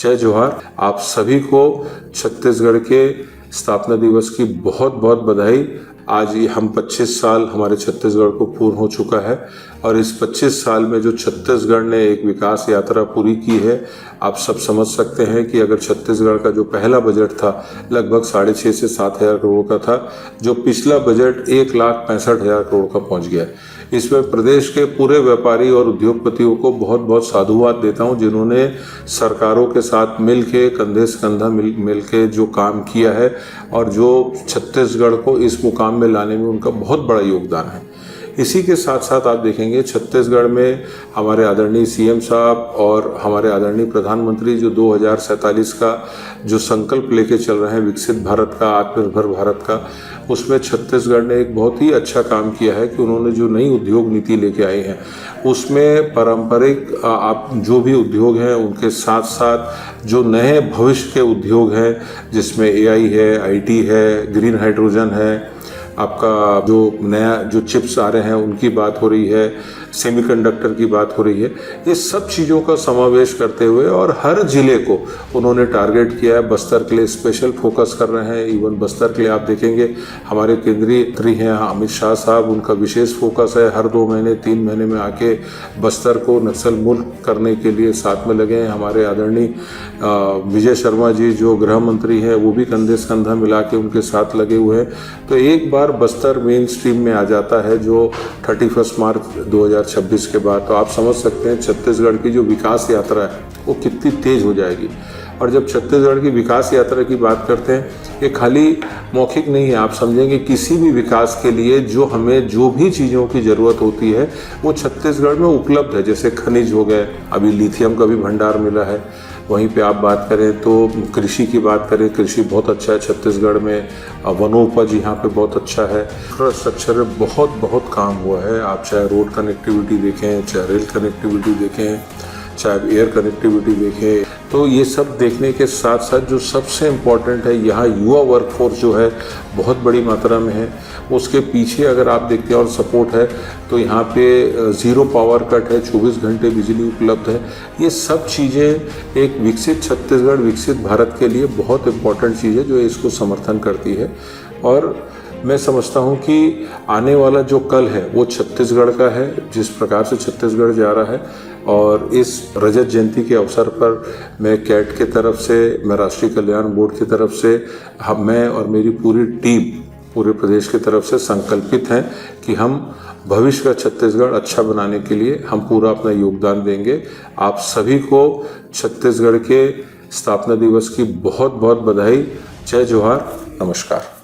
जय जोहार। आप सभी को छत्तीसगढ़ के स्थापना दिवस की बहुत बहुत बधाई। आज ये हम 25 साल हमारे छत्तीसगढ़ को पूर्ण हो चुका है और इस 25 साल में जो छत्तीसगढ़ ने एक विकास यात्रा पूरी की है, आप सब समझ सकते हैं कि अगर छत्तीसगढ़ का जो पहला बजट था लगभग 6,500 से 7,000 करोड़ का था, जो पिछला बजट 1,65,000 करोड़ का पहुंच गया। इसमें प्रदेश के पूरे व्यापारी और उद्योगपतियों को बहुत बहुत साधुवाद देता हूं, जिन्होंने सरकारों के साथ मिल के कंधे से कंधा मिल के जो काम किया है और जो छत्तीसगढ़ को इस मुकाम में लाने में उनका बहुत बड़ा योगदान है। इसी के साथ साथ आप देखेंगे छत्तीसगढ़ में हमारे आदरणीय सीएम साहब और हमारे आदरणीय प्रधानमंत्री जो 2047 का जो संकल्प लेके चल रहे हैं विकसित भारत का, आत्मनिर्भर भारत का, उसमें छत्तीसगढ़ ने एक बहुत ही अच्छा काम किया है कि उन्होंने जो नई उद्योग नीति लेके आए हैं उसमें पारंपरिक आप जो भी उद्योग हैं उनके साथ साथ जो नए भविष्य के उद्योग हैं जिसमें एआई है, आईटी है, ग्रीन हाइड्रोजन है, आपका जो नया जो चिप्स आ रहे हैं उनकी बात हो रही है, सेमीकंडक्टर की बात हो रही है, ये सब चीज़ों का समावेश करते हुए और हर जिले को उन्होंने टारगेट किया है। बस्तर के लिए स्पेशल फोकस कर रहे हैं। इवन बस्तर के लिए आप देखेंगे हमारे केंद्रीय मंत्री हैं अमित शाह साहब, उनका विशेष फोकस है। हर 2 महीने 3 महीने में आके बस्तर को नक्सल मुक्त करने के लिए साथ में लगे हैं। हमारे आदरणीय विजय शर्मा जी जो गृह मंत्री हैं वो भी कंधे से कंधा मिला के उनके साथ लगे हुए हैं। तो एक बार बस्तर मेन स्ट्रीम में आ जाता है जो 31 मार्च 2026 के बाद, तो आप समझ सकते हैं छत्तीसगढ़ की जो विकास यात्रा है वो कितनी तेज हो जाएगी। और जब छत्तीसगढ़ की विकास यात्रा की बात करते हैं, ये खाली मौखिक नहीं है। आप समझेंगे किसी भी विकास के लिए जो हमें जो भी चीज़ों की ज़रूरत होती है वो छत्तीसगढ़ में उपलब्ध है। जैसे खनिज हो गए, अभी लिथियम का भी भंडार मिला है। वहीं पे आप बात करें तो कृषि की बात करें, कृषि बहुत अच्छा है छत्तीसगढ़ में, वनोपज यहाँ पे बहुत अच्छा है। इंफ्रास्ट्रक्चर में बहुत काम हुआ है। आप चाहे रोड कनेक्टिविटी देखें, चाहे रेल कनेक्टिविटी देखें, चाहे एयर कनेक्टिविटी देखें, तो ये सब देखने के साथ साथ जो सबसे इम्पॉर्टेंट है, यहाँ युवा वर्कफोर्स जो है बहुत बड़ी मात्रा में है। उसके पीछे अगर आप देखते हैं और सपोर्ट है तो यहाँ पे 0 पावर कट है, 24 घंटे बिजली उपलब्ध है। ये सब चीज़ें एक विकसित छत्तीसगढ़, विकसित भारत के लिए बहुत इम्पॉर्टेंट चीज़ है जो इसको समर्थन करती है। और मैं समझता हूँ कि आने वाला जो कल है वो छत्तीसगढ़ का है, जिस प्रकार से छत्तीसगढ़ जा रहा है। और इस रजत जयंती के अवसर पर मैं कैट की तरफ से, मैं राष्ट्रीय कल्याण बोर्ड की तरफ से, मैं और मेरी पूरी टीम पूरे प्रदेश की तरफ से संकल्पित हैं कि हम भविष्य का छत्तीसगढ़ अच्छा बनाने के लिए हम पूरा अपना योगदान देंगे। आप सभी को छत्तीसगढ़ के स्थापना दिवस की बहुत बहुत बधाई। जय जोहार, नमस्कार।